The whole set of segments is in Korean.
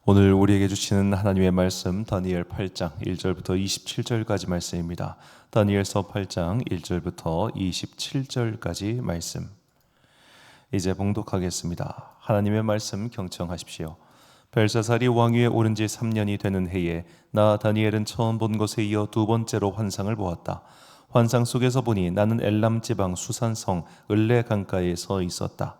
오늘 우리에게 주시는 하나님의 말씀 다니엘 8장 1절부터 27절까지 말씀입니다. 다니엘서 8장 1절부터 27절까지 말씀. 이제 봉독하겠습니다. 하나님의 말씀 경청하십시오. 벨사살이 왕위에 오른 지 3년이 되는 해에 나 다니엘은 처음 본 것에 이어 두 번째로 환상을 보았다. 환상 속에서 보니 나는 엘람 지방 수산성 을레 강가에 서 있었다.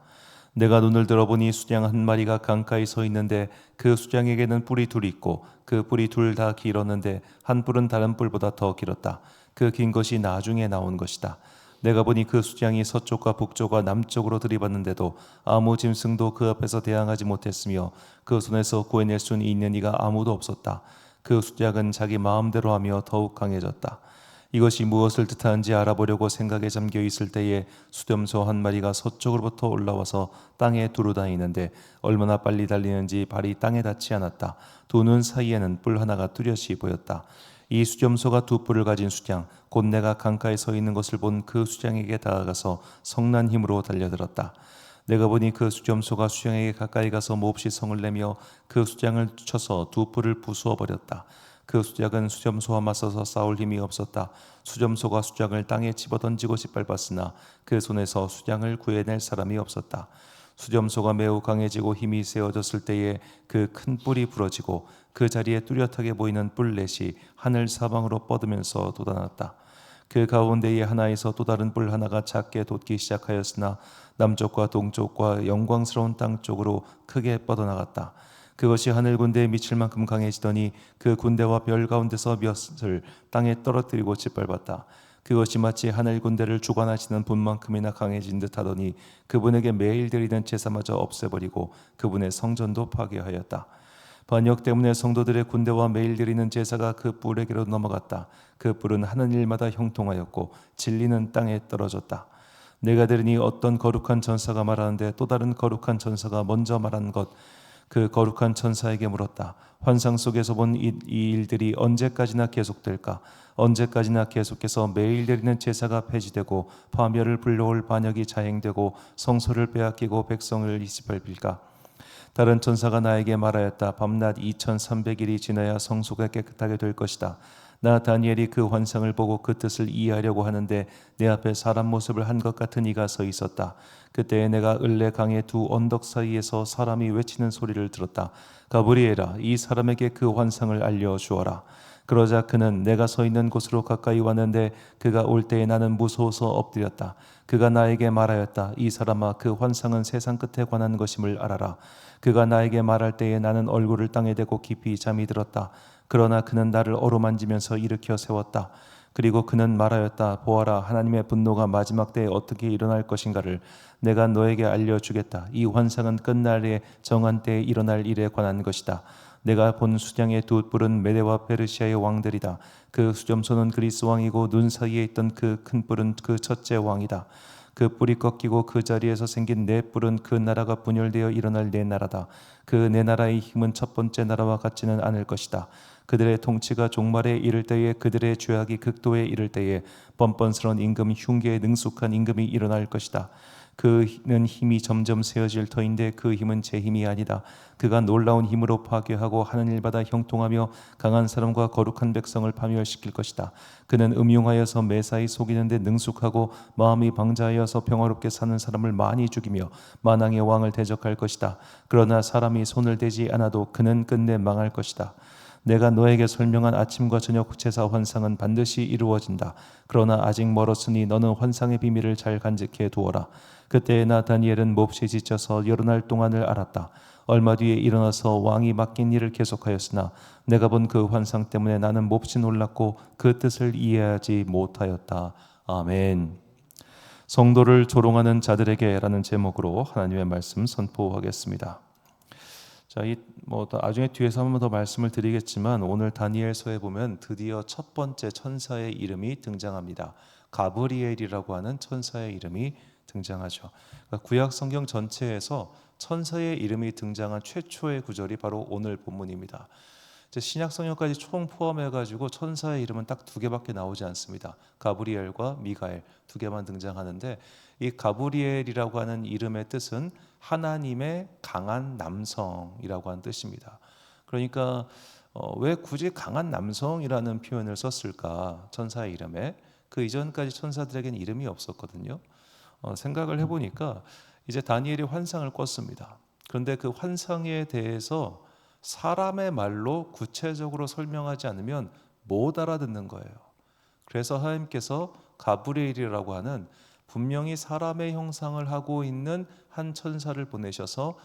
내가 눈을 들어보니 수장 한 마리가 강가에 서 있는데 그 수장에게는 뿔이 둘 있고 그 뿔이 둘 다 길었는데 한 뿔은 다른 뿔보다 더 길었다. 그 긴 것이 나중에 나온 것이다. 내가 보니 그 수장이 서쪽과 북쪽과 남쪽으로 들이받는데도 아무 짐승도 그 앞에서 대항하지 못했으며 그 손에서 구해낼 수 있는 이가 아무도 없었다. 그 수장은 자기 마음대로 하며 더욱 강해졌다. 이것이 무엇을 뜻하는지 알아보려고 생각에 잠겨 있을 때에 수렴소 한 마리가 서쪽으로부터 올라와서 땅에 두루다니는데 얼마나 빨리 달리는지 발이 땅에 닿지 않았다. 두 눈 사이에는 뿔 하나가 뚜렷이 보였다. 이 수렴소가 두 뿔을 가진 수장, 곧 내가 강가에 서 있는 것을 본 그 수장에게 다가가서 성난 힘으로 달려들었다. 내가 보니 그 수렴소가 수장에게 가까이 가서 몹시 성을 내며 그 수장을 쳐서 두 뿔을 부수어 버렸다. 그 수장은 수렴소와 맞서서 싸울 힘이 없었다. 수렴소가 수장을 땅에 집어던지고 짓밟았으나 그 손에서 수장을 구해낼 사람이 없었다. 수렴소가 매우 강해지고 힘이 세워졌을 때에 그 큰 뿔이 부러지고 그 자리에 뚜렷하게 보이는 뿔넷이 하늘 사방으로 뻗으면서 돋아났다. 그 가운데에 하나에서 또 다른 뿔 하나가 작게 돋기 시작하였으나 남쪽과 동쪽과 영광스러운 땅 쪽으로 크게 뻗어나갔다. 그것이 하늘 군대에 미칠 만큼 강해지더니 그 군대와 별 가운데서 몇을 땅에 떨어뜨리고 짓밟았다. 그것이 마치 하늘 군대를 주관하시는 분만큼이나 강해진 듯하더니 그분에게 매일 드리는 제사마저 없애버리고 그분의 성전도 파괴하였다. 반역 때문에 성도들의 군대와 매일 드리는 제사가 그 뿔에게로 넘어갔다. 그 뿔은 하는 일마다 형통하였고 진리는 땅에 떨어졌다. 내가 들으니 어떤 거룩한 전사가 말하는데 또 다른 거룩한 전사가 먼저 말한 것, 그 거룩한 천사에게 물었다. 환상 속에서 본 이 일들이 언제까지나 계속될까? 언제까지나 계속해서 매일 드리는 제사가 폐지되고 파멸을 불러올 반역이 자행되고 성소를 빼앗기고 백성을 짓밟힐까? 다른 천사가 나에게 말하였다. 밤낮 2300일이 지나야 성소가 깨끗하게 될 것이다. 나 다니엘이 그 환상을 보고 그 뜻을 이해하려고 하는데 내 앞에 사람 모습을 한 것 같은 이가 서 있었다. 그때에 내가 을레 강의 두 언덕 사이에서 사람이 외치는 소리를 들었다. 가브리엘아, 이 사람에게 그 환상을 알려주어라. 그러자 그는 내가 서 있는 곳으로 가까이 왔는데 그가 올 때에 나는 무서워서 엎드렸다. 그가 나에게 말하였다. 이 사람아, 그 환상은 세상 끝에 관한 것임을 알아라. 그가 나에게 말할 때에 나는 얼굴을 땅에 대고 깊이 잠이 들었다. 그러나 그는 나를 어루만지면서 일으켜 세웠다. 그리고 그는 말하였다. 보아라, 하나님의 분노가 마지막 때에 어떻게 일어날 것인가를 내가 너에게 알려주겠다. 이 환상은 끝날에 정한 때에 일어날 일에 관한 것이다. 내가 본 수장의 두 뿔은 메대와 페르시아의 왕들이다. 그 수점소는 그리스 왕이고 눈 사이에 있던 그 큰 뿔은 그 첫째 왕이다. 그 뿔이 꺾이고 그 자리에서 생긴 네 뿔은 그 나라가 분열되어 일어날 네 나라다. 그 네 나라의 힘은 첫 번째 나라와 같지는 않을 것이다. 그들의 통치가 종말에 이를 때에 그들의 죄악이 극도에 이를 때에 뻔뻔스러운 임금 흉계에 능숙한 임금이 일어날 것이다. 그는 힘이 점점 세어질 터인데 그 힘은 제 힘이 아니다. 그가 놀라운 힘으로 파괴하고 하는 일마다 형통하며 강한 사람과 거룩한 백성을 파멸시킬 것이다. 그는 음흉하여서 매사에 속이는데 능숙하고 마음이 방자하여서 평화롭게 사는 사람을 많이 죽이며 만왕의 왕을 대적할 것이다. 그러나 사람이 손을 대지 않아도 그는 끝내 망할 것이다. 내가 너에게 설명한 아침과 저녁 제사 환상은 반드시 이루어진다. 그러나 아직 멀었으니 너는 환상의 비밀을 잘 간직해 두어라. 그때에 나 다니엘은 몹시 지쳐서 여러 날 동안을 앓았다. 얼마 뒤에 일어나서 왕이 맡긴 일을 계속하였으나 내가 본 그 환상 때문에 나는 몹시 놀랐고 그 뜻을 이해하지 못하였다. 아멘. 성도를 조롱하는 자들에게라는 제목으로 하나님의 말씀 선포하겠습니다. 자, 나중에 뒤에서 한 번 더 말씀을 드리겠지만 오늘 다니엘서에 보면 드디어 첫 번째 천사의 이름이 등장합니다. 가브리엘이라고 하는 천사의 이름이 등장하죠. 그러니까 구약 성경 전체에서 천사의 이름이 등장한 최초의 구절이 바로 오늘 본문입니다. 이제 신약 성경까지 총 포함해가지고 천사의 이름은 딱 두 개밖에 나오지 않습니다. 가브리엘과 미가엘 두 개만 등장하는데 이 가브리엘이라고 하는 이름의 뜻은 하나님의 강한 남성이라고 하는 뜻입니다. 그러니까 왜 굳이 강한 남성이라는 표현을 썼을까? 천사의 이름에. 그 이전까지 천사들에게는 이름이 없었거든요. 생각을 해보니까 이제 다니엘이 환상을 꿨습니다. 그런데 그 환상에 대해서 사람의 말로 구체적으로 설명하지 않으면 못 알아듣는 거예요. 그래서 하나님께서 가브리엘이라고 하는 분명히 사람의 형상을 하고 있는 한 천사를 보내셔서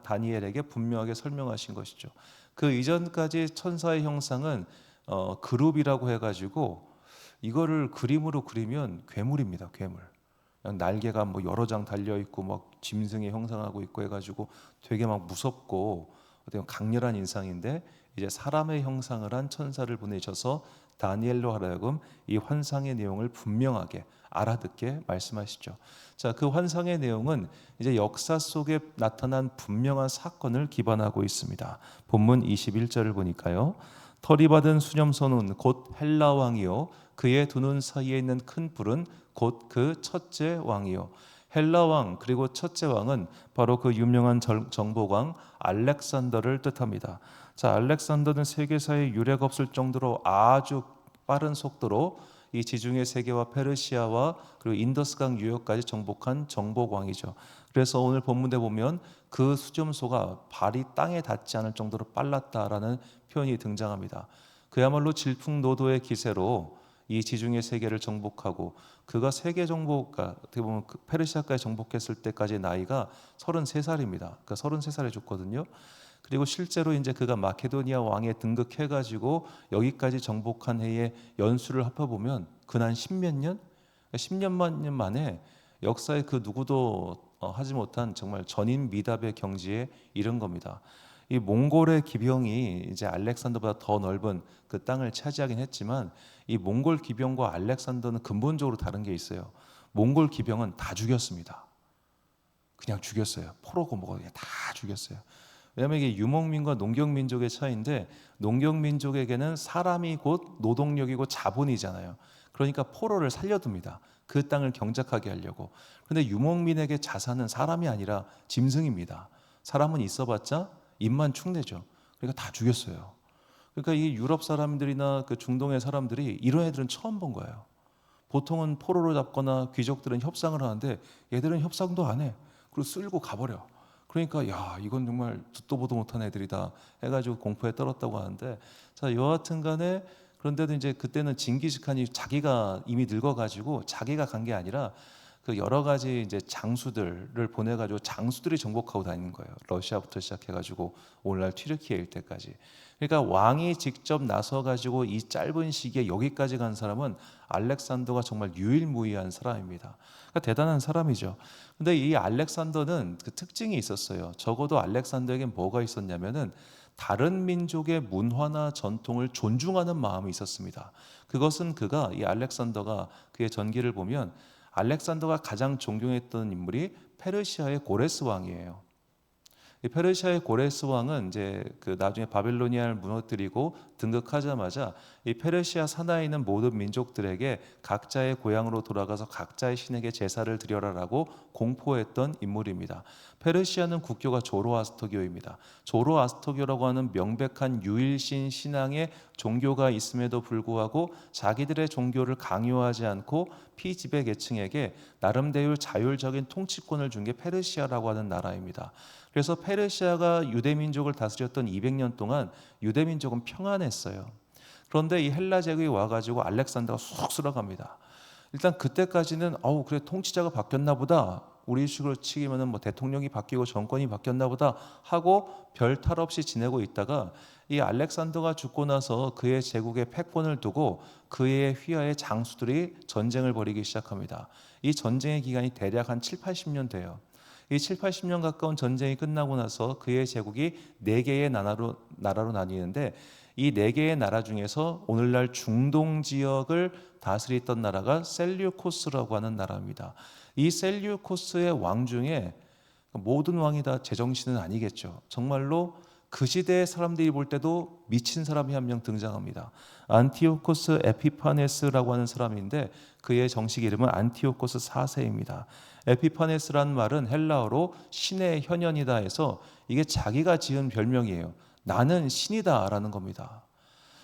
다니엘에게 분명하게 설명하신 것이죠. 그 이전까지 천사의 형상은 그룹이라고 해가지고 이거를 그림으로 그리면 괴물입니다. 괴물. 날개가 뭐 여러 장 달려 있고 막 짐승의 형상하고 있고 해가지고 되게 막 무섭고 어떤 강렬한 인상인데, 이제 사람의 형상을 한 천사를 보내셔서 다니엘로 하여금 이 환상의 내용을 분명하게 알아듣게 말씀하시죠. 자, 그 환상의 내용은 이제 역사 속에 나타난 분명한 사건을 기반하고 있습니다. 본문 21절을 보니까요. 털이 받은 수념소는 곧 헬라 왕이요 그의 두 눈 사이에 있는 큰 뿔은 곧 그 첫째 왕이요. 헬라 왕 그리고 첫째 왕은 바로 그 유명한 정복왕 알렉산더를 뜻합니다. 자, 알렉산더는 세계사에 유례가 없을 정도로 아주 빠른 속도로 이 지중해 세계와 페르시아와 그리고 인더스강 유역까지 정복한 정복왕이죠. 그래서 오늘 본문에 보면 그 수점소가 발이 땅에 닿지 않을 정도로 빨랐다라는 표현이 등장합니다. 그야말로 질풍노도의 기세로 이 지중해 세계를 정복하고, 그가 세계 정복가 어떻게 보면 페르시아까지 정복했을 때까지 나이가 33살입니다. 그러니까 33살에 죽거든요. 그리고 실제로 이제 그가 마케도니아 왕에 등극해가지고 여기까지 정복한 해의 연수를 합해보면 근한 10몇 년? 10년 년 만에 역사에 그 누구도 하지 못한 정말 전인미답의 경지에 이른 겁니다. 이 몽골의 기병이 이제 알렉산더보다 더 넓은 그 땅을 차지하긴 했지만, 이 몽골 기병과 알렉산더는 근본적으로 다른 게 있어요. 몽골 기병은 다 죽였습니다. 그냥 죽였어요. 포로고 뭐고 그냥 다 죽였어요. 왜냐하면 이게 유목민과 농경민족의 차이인데, 농경민족에게는 사람이 곧 노동력이고 자본이잖아요. 그러니까 포로를 살려둡니다. 그 땅을 경작하게 하려고. 그런데 유목민에게 자산은 사람이 아니라 짐승입니다. 사람은 있어봤자 입만 축내죠. 그러니까 다 죽였어요. 그러니까 이 유럽 사람들이나 그 중동의 사람들이 이런 애들은 처음 본 거예요. 보통은 포로로 잡거나 귀족들은 협상을 하는데 얘들은 협상도 안 해. 그리고 쓸고 가버려. 그러니까 야, 이건 정말 듣도 보도 못한 애들이다 해가지고 공포에 떨었다고 하는데, 자, 여하튼 간에 그런데도 이제 그때는 징기스칸이 자기가 이미 늙어가지고 자기가 간 게 아니라 그 여러 가지 이제 장수들을 보내가지고 장수들이 정복하고 다니는 거예요. 러시아부터 시작해가지고 오늘날 튀르키예 일대까지. 그러니까 왕이 직접 나서가지고 이 짧은 시기에 여기까지 간 사람은 알렉산더가 정말 유일무이한 사람입니다. 그러니까 대단한 사람이죠. 근데 이 알렉산더는 그 특징이 있었어요. 적어도 알렉산더에겐 뭐가 있었냐면은 다른 민족의 문화나 전통을 존중하는 마음이 있었습니다. 그것은 그가 이 알렉산더가 그의 전기를 보면 알렉산더가 가장 존경했던 인물이 페르시아의 고레스 왕이에요. 이 페르시아의 고레스 왕은 이제 그 나중에 바빌로니아를 무너뜨리고 등극하자마자 이 페르시아 산하에 있는 모든 민족들에게 각자의 고향으로 돌아가서 각자의 신에게 제사를 드려라라고 공포했던 인물입니다. 페르시아는 국교가 조로아스터교입니다. 조로아스터교라고 하는 명백한 유일신 신앙의 종교가 있음에도 불구하고 자기들의 종교를 강요하지 않고 피지배 계층에게 나름대로 자율적인 통치권을 준 게 페르시아라고 하는 나라입니다. 그래서 페르시아가 유대민족을 다스렸던 200년 동안 유대민족은 평안했어요. 그런데 이 헬라 제국이 와가지고 알렉산더가 쑥 쓸어갑니다. 일단 그때까지는 그래 통치자가 바뀌었나 보다, 우리 식으로 치기면은 뭐 대통령이 바뀌고 정권이 바뀌었나 보다 하고 별 탈 없이 지내고 있다가 이 알렉산더가 죽고 나서 그의 제국의 패권을 두고 그의 휘하의 장수들이 전쟁을 벌이기 시작합니다. 이 전쟁의 기간이 대략 한 7, 80년 돼요. 이 7, 80년 가까운 전쟁이 끝나고 나서 그의 제국이 4개의 나라로 나뉘는데, 이 4개의 나라 중에서 오늘날 중동 지역을 다스리던 나라가 셀류코스라고 하는 나라입니다. 이 셀류코스의 왕 중에 모든 왕이 다 제정신은 아니겠죠. 정말로 그 시대의 사람들이 볼 때도 미친 사람이 한 명 등장합니다. 안티오코스 에피파네스라고 하는 사람인데 그의 정식 이름은 안티오코스 4세입니다. 에피파네스라는 말은 헬라어로 신의 현현이다 해서 이게 자기가 지은 별명이에요. 나는 신이다라는 겁니다.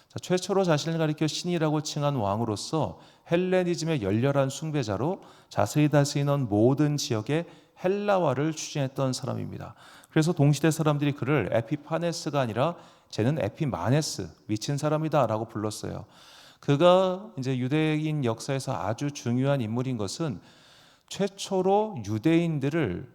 자, 최초로 자신을 가리켜 신이라고 칭한 왕으로서 헬레니즘의 열렬한 숭배자로 자세히 다스리는 모든 지역의 헬라화를 추진했던 사람입니다. 그래서 동시대 사람들이 그를 에피파네스가 아니라 쟤는 에피마네스, 미친 사람이다라고 불렀어요. 그가 이제 유대인 역사에서 아주 중요한 인물인 것은 최초로 유대인들을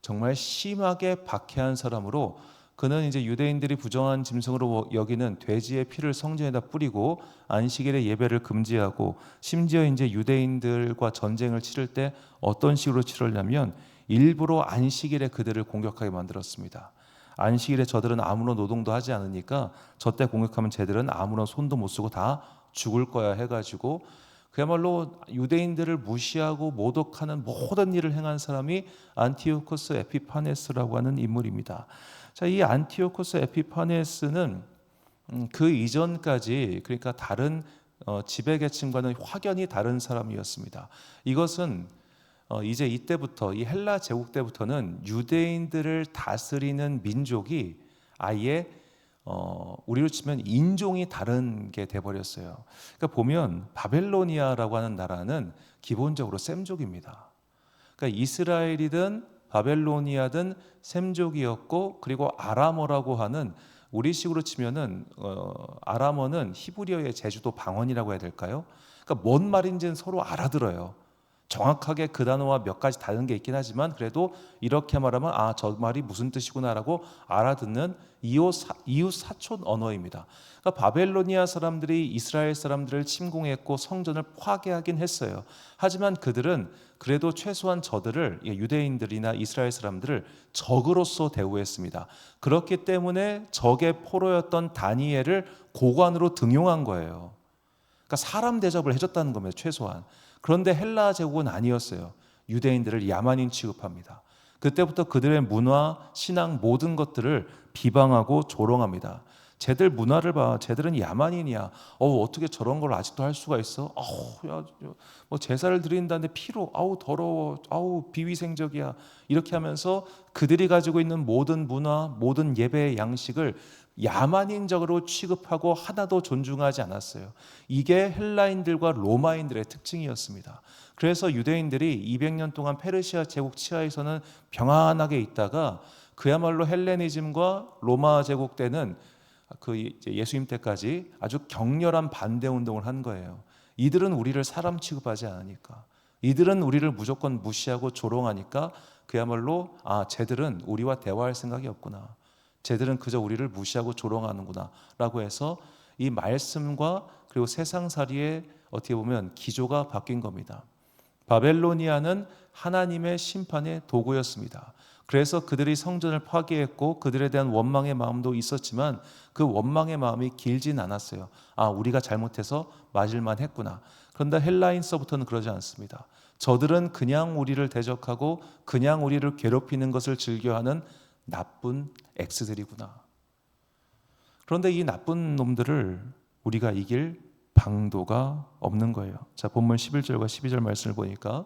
정말 심하게 박해한 사람으로, 그는 이제 유대인들이 부정한 짐승으로 여기는 돼지의 피를 성전에다 뿌리고 안식일에 예배를 금지하고, 심지어 이제 유대인들과 전쟁을 치를 때 어떤 식으로 치르냐면 일부러 안식일에 그들을 공격하게 만들었습니다. 안식일에 저들은 아무런 노동도 하지 않으니까 저때 공격하면 쟤들은 아무런 손도 못 쓰고 다 죽을 거야 해가지고 그야말로 유대인들을 무시하고 모독하는 모든 일을 행한 사람이 안티오코스 에피파네스라고 하는 인물입니다. 자, 이 안티오코스 에피파네스는 그 이전까지, 그러니까 다른 지배계층과는 확연히 다른 사람이었습니다. 이것은 이제 이때부터, 이 헬라 제국 때부터는 유대인들을 다스리는 민족이 아예 우리로 치면 인종이 다른 게 돼버렸어요. 그러니까 보면 바벨로니아라고 하는 나라는 기본적으로 셈족입니다. 그러니까 이스라엘이든 바벨로니아든 셈족이었고, 그리고 아람어라고 하는, 우리식으로 치면은 아람어는 히브리어의 제주도 방언이라고 해야 될까요? 그러니까 뭔 말인지는 서로 알아들어요. 정확하게 그 단어와 몇 가지 다른 게 있긴 하지만 그래도 이렇게 말하면 아, 저 말이 무슨 뜻이구나라고 알아듣는 이웃 사촌 언어입니다. 그러니까 바벨로니아 사람들이 이스라엘 사람들을 침공했고 성전을 파괴하긴 했어요. 하지만 그들은 그래도 최소한 저들을, 유대인들이나 이스라엘 사람들을 적으로서 대우했습니다. 그렇기 때문에 적의 포로였던 다니엘을 고관으로 등용한 거예요. 그러니까 사람 대접을 해줬다는 겁니다, 최소한. 그런데 헬라 제국은 아니었어요. 유대인들을 야만인 취급합니다. 그때부터 그들의 문화, 신앙 모든 것들을 비방하고 조롱합니다. 쟤들 문화를 봐, 쟤들은 야만인이야. 어떻게 저런 걸 아직도 할 수가 있어? 야, 뭐 제사를 드린다는데 피로, 더러워, 비위생적이야. 이렇게 하면서 그들이 가지고 있는 모든 문화, 모든 예배의 양식을 야만인적으로 취급하고 하나도 존중하지 않았어요. 이게 헬라인들과 로마인들의 특징이었습니다. 그래서 유대인들이 200년 동안 페르시아 제국 치하에서는 평안하게 있다가 그야말로 헬레니즘과 로마 제국 때는 그 예수님 때까지 아주 격렬한 반대 운동을 한 거예요. 이들은 우리를 사람 취급하지 않으니까, 이들은 우리를 무조건 무시하고 조롱하니까 그야말로 쟤들은 우리와 대화할 생각이 없구나, 쟤들은 그저 우리를 무시하고 조롱하는구나 라고 해서 이 말씀과 그리고 세상살이의 어떻게 보면 기조가 바뀐 겁니다. 바벨로니아는 하나님의 심판의 도구였습니다. 그래서 그들이 성전을 파괴했고 그들에 대한 원망의 마음도 있었지만 그 원망의 마음이 길진 않았어요. 우리가 잘못해서 맞을만 했구나. 그런데 헬라인서부터는 그러지 않습니다. 저들은 그냥 우리를 대적하고 그냥 우리를 괴롭히는 것을 즐겨하는 나쁜 엑스들이구나. 그런데 이 나쁜 놈들을 우리가 이길 방도가 없는 거예요. 자, 본문 11절과 12절 말씀을 보니까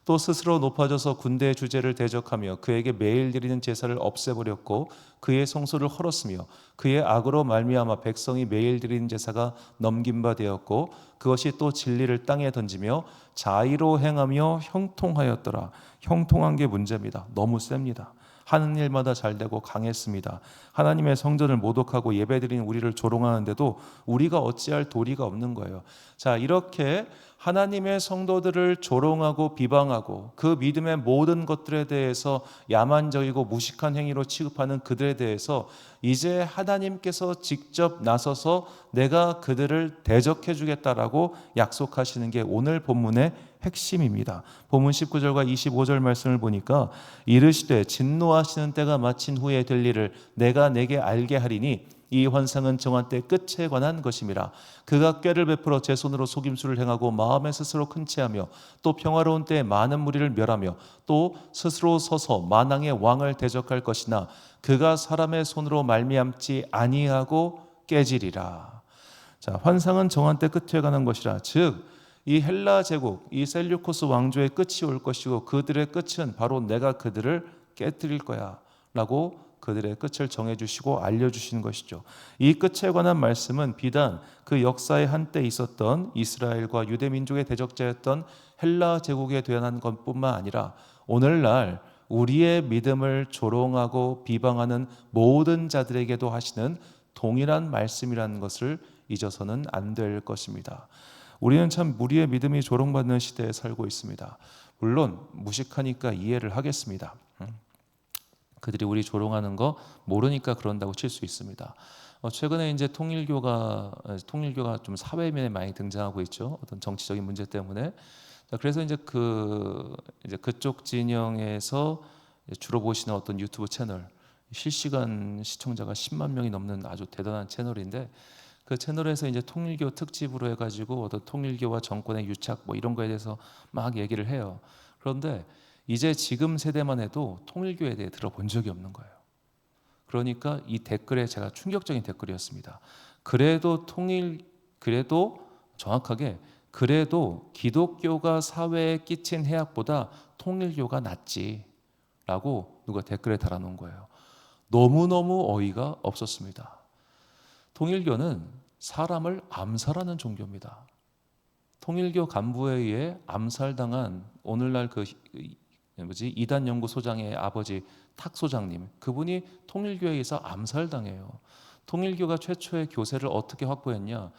또 스스로 높아져서 군대의 주제를 대적하며 그에게 매일 드리는 제사를 없애버렸고 그의 성소를 헐었으며 그의 악으로 말미암아 백성이 매일 드리는 제사가 넘긴 바 되었고 그것이 또 진리를 땅에 던지며 자의로 행하며 형통하였더라. 형통한 게 문제입니다. 너무 셉니다. 하는 일마다 잘되고 강했습니다. 하나님의 성전을 모독하고 예배드리는 우리를 조롱하는데도 우리가 어찌할 도리가 없는 거예요. 자, 이렇게 하나님의 성도들을 조롱하고 비방하고 그 믿음의 모든 것들에 대해서 야만적이고 무식한 행위로 취급하는 그들에 대해서 이제 하나님께서 직접 나서서 내가 그들을 대적해 주겠다라고 약속하시는 게 오늘 본문의 핵심입니다. 본문 19절과 25절 말씀을 보니까 이르시되 진노하시는 때가 마친 후에 될 일을 내가 내게 알게 하리니 이 환상은 정한 때 끝에 관한 것임이라. 그가 꾀를 베풀어 제 손으로 속임수를 행하고 마음에 스스로 큰 채하며 또 평화로운 때에 많은 무리를 멸하며 또 스스로 서서 만왕의 왕을 대적할 것이나 그가 사람의 손으로 말미암지 아니하고 깨지리라. 자, 환상은 정한 때 끝에 관한 것이라. 즉 이 헬라 제국, 이 셀류코스 왕조의 끝이 올 것이고 그들의 끝은 바로 내가 그들을 깨뜨릴 거야 라고 그들의 끝을 정해주시고 알려주시는 것이죠. 이 끝에 관한 말씀은 비단 그 역사의 한때 있었던 이스라엘과 유대민족의 대적자였던 헬라 제국에 대한 것뿐만 아니라 오늘날 우리의 믿음을 조롱하고 비방하는 모든 자들에게도 하시는 동일한 말씀이라는 것을 잊어서는 안 될 것입니다. 우리는 참 우리의 믿음이 조롱받는 시대에 살고 있습니다. 물론 무식하니까 이해를 하겠습니다. 그들이 우리 조롱하는 거 모르니까 그런다고 칠 수 있습니다. 최근에 이제 통일교가 좀 사회면에 많이 등장하고 있죠. 어떤 정치적인 문제 때문에. 그래서 이제 그쪽 진영에서 주로 보시는 어떤 유튜브 채널, 실시간 시청자가 10만 명이 넘는 아주 대단한 채널인데, 그 채널에서 이제 통일교 특집으로 해가지고 어떤 통일교와 정권의 유착 뭐 이런 거에 대해서 막 얘기를 해요. 그런데 이제 지금 세대만 해도 통일교에 대해 들어본 적이 없는 거예요. 그러니까 이 댓글에 제가 충격적인 댓글이었습니다. 그래도 정확하게 그래도 기독교가 사회에 끼친 해악보다 통일교가 낫지라고 누가 댓글에 달아놓은 거예요. 너무너무 어이가 없었습니다. 통일교는 사람을 암살하는 종교입니다. 통일교 간부에 의해 암살당한 오늘날 이단 연구소장의 아버지 탁 소장님, 그분이 통일교에 의해서 암살당해요. 통일교가 최초의 교세를 어떻게 확보했냐?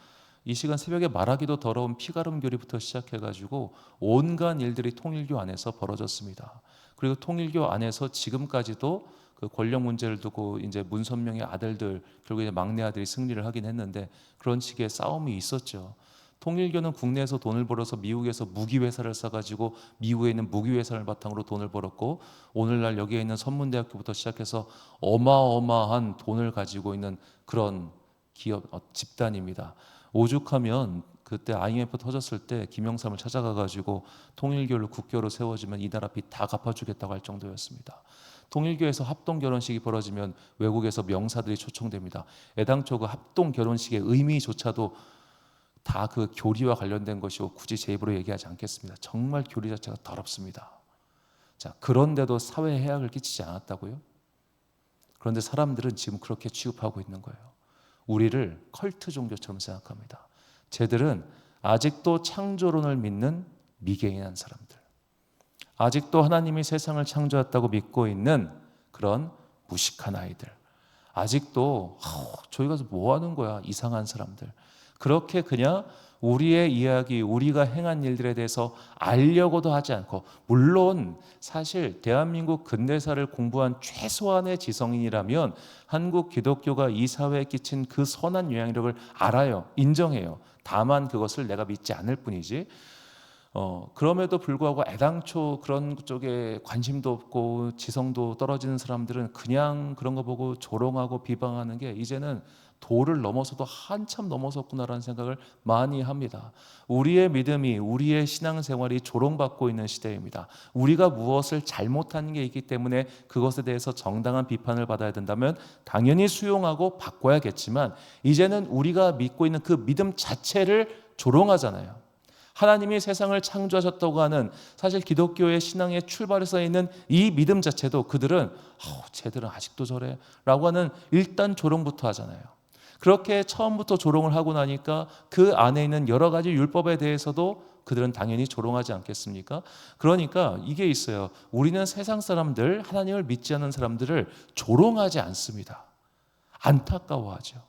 이 시간 새벽에 말하기도 더러운 피가름 교리부터 시작해가지고 온갖 일들이 통일교 안에서 벌어졌습니다. 그리고 통일교 안에서 지금까지도 그 권력 문제를 두고 이제 문선명의 아들들, 결국 이제 막내 아들이 승리를 하긴 했는데 그런 식의 싸움이 있었죠. 통일교는 국내에서 돈을 벌어서 미국에서 무기회사를 쌓아가지고 미국에 있는 무기회사를 바탕으로 돈을 벌었고, 오늘날 여기에 있는 선문대학교부터 시작해서 어마어마한 돈을 가지고 있는 그런 기업 집단입니다. 오죽하면 그때 IMF 터졌을 때 김영삼을 찾아가가지고 통일교를 국교로 세워주면 이 나라 빚 다 갚아주겠다고 할 정도였습니다. 통일교에서 합동 결혼식이 벌어지면 외국에서 명사들이 초청됩니다. 애당초 그 합동 결혼식의 의미조차도 다 그 교리와 관련된 것이고 굳이 제 입으로 얘기하지 않겠습니다. 정말 교리 자체가 더럽습니다. 자, 그런데도 사회에 해악을 끼치지 않았다고요? 그런데 사람들은 지금 그렇게 취급하고 있는 거예요. 우리를 컬트 종교처럼 생각합니다. 쟤들은 아직도 창조론을 믿는 미개인한 사람들, 아직도 하나님이 세상을 창조했다고 믿고 있는 그런 무식한 아이들, 아직도 저희 가서 뭐 하는 거야 이상한 사람들, 그렇게 그냥 우리의 이야기, 우리가 행한 일들에 대해서 알려고도 하지 않고, 물론 사실 대한민국 근대사를 공부한 최소한의 지성인이라면 한국 기독교가 이 사회에 끼친 그 선한 영향력을 알아요. 인정해요. 다만 그것을 내가 믿지 않을 뿐이지, 그럼에도 불구하고 애당초 그런 쪽에 관심도 없고 지성도 떨어지는 사람들은 그냥 그런 거 보고 조롱하고 비방하는 게 이제는 도를 넘어서도 한참 넘어섰구나라는 생각을 많이 합니다. 우리의 믿음이, 우리의 신앙생활이 조롱받고 있는 시대입니다. 우리가 무엇을 잘못한 게 있기 때문에 그것에 대해서 정당한 비판을 받아야 된다면 당연히 수용하고 바꿔야겠지만, 이제는 우리가 믿고 있는 그 믿음 자체를 조롱하잖아요. 하나님이 세상을 창조하셨다고 하는 사실 기독교의 신앙의 출발에서 있는 이 믿음 자체도 그들은 쟤들은 아직도 저래 라고 하는 일단 조롱부터 하잖아요. 그렇게 처음부터 조롱을 하고 나니까 그 안에 있는 여러 가지 율법에 대해서도 그들은 당연히 조롱하지 않겠습니까? 그러니까 이게 있어요. 우리는 세상 사람들, 하나님을 믿지 않는 사람들을 조롱하지 않습니다. 안타까워하죠.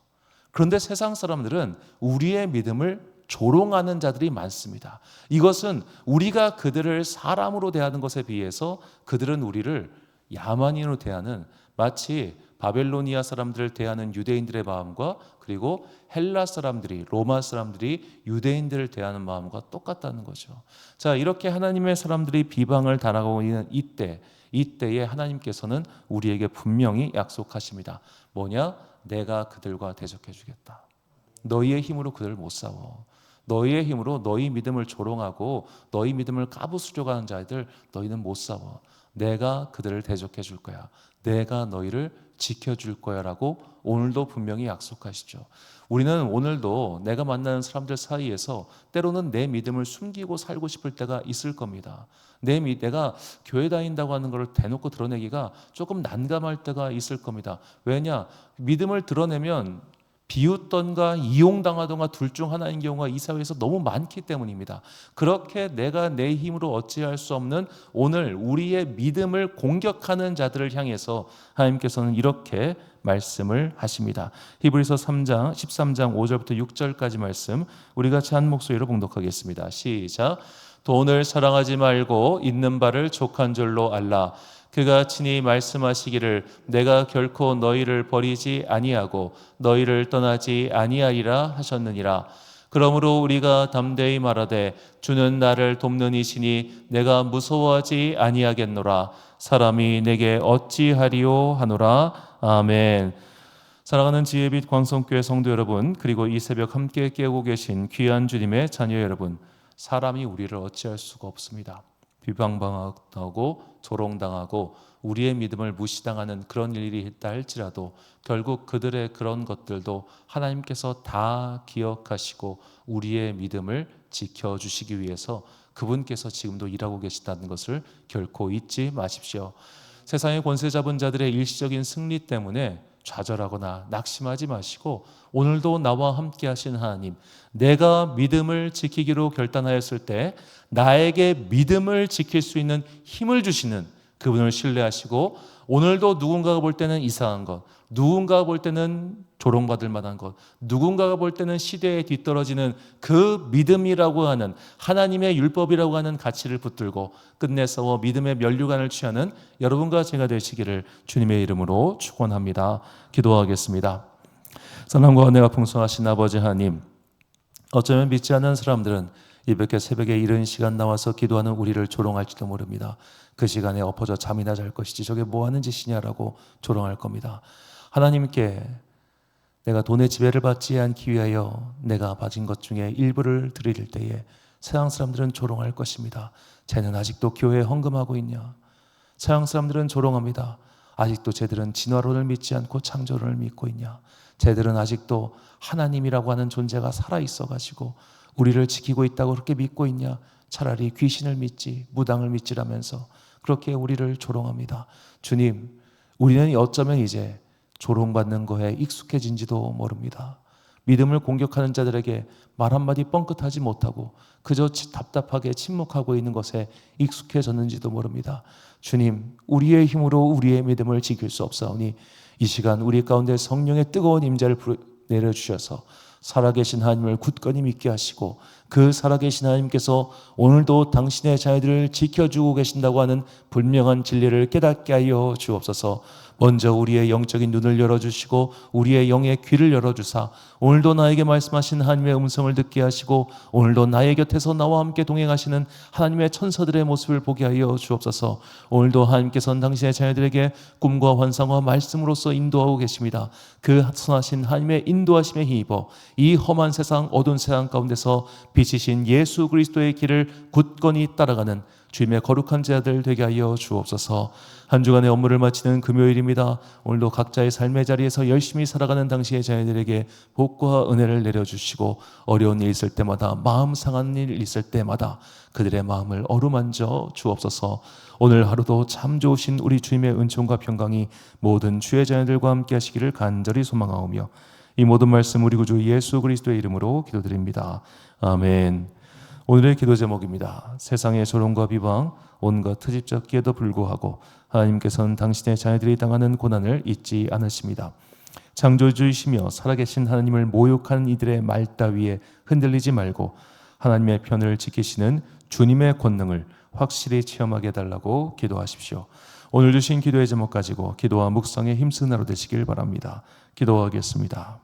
그런데 세상 사람들은 우리의 믿음을 조롱하는 자들이 많습니다. 이것은 우리가 그들을 사람으로 대하는 것에 비해서 그들은 우리를 야만인으로 대하는, 마치 바벨로니아 사람들을 대하는 유대인들의 마음과 그리고 헬라 사람들이, 로마 사람들이 유대인들을 대하는 마음과 똑같다는 거죠. 자, 이렇게 하나님의 사람들이 비방을 당하고 있는 이때에 하나님께서는 우리에게 분명히 약속하십니다. 뭐냐? 내가 그들과 대적해 주겠다. 너희의 힘으로 그들을 못 싸워. 너희의 힘으로 너희 믿음을 조롱하고 너희 믿음을 까부수려고 하는 자들, 너희는 못 싸워. 내가 그들을 대적해 줄 거야. 내가 너희를 지켜줄 거야 라고 오늘도 분명히 약속하시죠. 우리는 오늘도 내가 만나는 사람들 사이에서 때로는 내 믿음을 숨기고 살고 싶을 때가 있을 겁니다. 내가 교회 다닌다고 하는 걸 대놓고 드러내기가 조금 난감할 때가 있을 겁니다. 왜냐? 믿음을 드러내면 비웃던가 이용당하던가 둘 중 하나인 경우가 이 사회에서 너무 많기 때문입니다. 그렇게 내가 내 힘으로 어찌할 수 없는 오늘 우리의 믿음을 공격하는 자들을 향해서 하나님께서는 이렇게 말씀을 하십니다. 히브리서 3장 13장 5절부터 6절까지 말씀 우리 같이 한 목소리로 봉독하겠습니다. 시작. 돈을 사랑하지 말고 있는 바를 족한 줄로 알라. 그가 친히 말씀하시기를 내가 결코 너희를 버리지 아니하고 너희를 떠나지 아니하리라 하셨느니라. 그러므로 우리가 담대히 말하되 주는 나를 돕는 이시니 내가 무서워하지 아니하겠노라. 사람이 내게 어찌하리요 하노라. 아멘. 사랑하는 지혜빛 광성교회 성도 여러분, 그리고 이 새벽 함께 깨우고 계신 귀한 주님의 자녀 여러분, 사람이 우리를 어찌할 수가 없습니다. 비방당하고 조롱당하고 우리의 믿음을 무시당하는 그런 일이 있다 할지라도 결국 그들의 그런 것들도 하나님께서 다 기억하시고 우리의 믿음을 지켜주시기 위해서 그분께서 지금도 일하고 계시다는 것을 결코 잊지 마십시오. 세상의 권세 잡은 자들의 일시적인 승리 때문에 좌절하거나 낙심하지 마시고 오늘도 나와 함께 하신 하나님, 내가 믿음을 지키기로 결단하였을 때 나에게 믿음을 지킬 수 있는 힘을 주시는 그분을 신뢰하시고 오늘도 누군가가 볼 때는 이상한 것, 누군가가 볼 때는 조롱받을 만한 것, 누군가가 볼 때는 시대에 뒤떨어지는 그 믿음이라고 하는 하나님의 율법이라고 하는 가치를 붙들고 끝내 싸워 믿음의 면류관을 취하는 여러분과 제가 되시기를 주님의 이름으로 축원합니다. 기도하겠습니다. 사랑과 은혜가 풍성하신 아버지 하나님, 어쩌면 믿지 않는 사람들은 이렇게 새벽에 이른 시간 나와서 기도하는 우리를 조롱할지도 모릅니다. 그 시간에 엎어져 잠이나 잘 것이지 저게 뭐하는 짓이냐라고 조롱할 겁니다. 하나님께 내가 돈의 지배를 받지 않기 위하여 내가 가진 것 중에 일부를 드릴 때에 세상 사람들은 조롱할 것입니다. 쟤는 아직도 교회에 헌금하고 있냐? 세상 사람들은 조롱합니다. 아직도 쟤들은 진화론을 믿지 않고 창조론을 믿고 있냐? 쟤들은 아직도 하나님이라고 하는 존재가 살아있어가지고 우리를 지키고 있다고 그렇게 믿고 있냐? 차라리 귀신을 믿지 무당을 믿지라면서 그렇게 우리를 조롱합니다. 주님, 우리는 어쩌면 이제 조롱받는 거에 익숙해진지도 모릅니다. 믿음을 공격하는 자들에게 말 한마디 뻥끗하지 못하고 그저 답답하게 침묵하고 있는 것에 익숙해졌는지도 모릅니다. 주님, 우리의 힘으로 우리의 믿음을 지킬 수 없사오니 이 시간 우리 가운데 성령의 뜨거운 임재를 내려주셔서 살아계신 하나님을 굳건히 믿게 하시고 그 살아계신 하나님께서 오늘도 당신의 자녀들을 지켜주고 계신다고 하는 분명한 진리를 깨닫게 하여 주옵소서. 먼저 우리의 영적인 눈을 열어주시고 우리의 영의 귀를 열어주사 오늘도 나에게 말씀하신 하나님의 음성을 듣게 하시고 오늘도 나의 곁에서 나와 함께 동행하시는 하나님의 천사들의 모습을 보게 하여 주옵소서. 오늘도 하나님께서는 당신의 자녀들에게 꿈과 환상과 말씀으로써 인도하고 계십니다. 그 선하신 하나님의 인도하심에 힘입어 이 험한 세상 어두운 세상 가운데서 빛이신 예수 그리스도의 길을 굳건히 따라가는 주님의 거룩한 자들 되게 하여 주옵소서. 한 주간의 업무를 마치는 금요일입니다. 오늘도 각자의 삶의 자리에서 열심히 살아가는 당시의 자녀들에게 복과 은혜를 내려주시고 어려운 일 있을 때마다 마음 상한 일 있을 때마다 그들의 마음을 어루만져 주옵소서. 오늘 하루도 참 좋으신 우리 주님의 은총과 평강이 모든 주의 자녀들과 함께 하시기를 간절히 소망하오며 이 모든 말씀 우리 구주 예수 그리스도의 이름으로 기도드립니다. 아멘. 오늘의 기도 제목입니다. 세상의 조롱과 비방, 온갖 트집잡기에도 불구하고 하나님께서는 당신의 자녀들이 당하는 고난을 잊지 않으십니다. 창조주이시며 살아계신 하나님을 모욕하는 이들의 말 따위에 흔들리지 말고 하나님의 편을 지키시는 주님의 권능을 확실히 체험하게 해달라고 기도하십시오. 오늘 주신 기도의 제목 가지고 기도와 묵상에 힘쓰는 하루 되시길 바랍니다. 기도하겠습니다.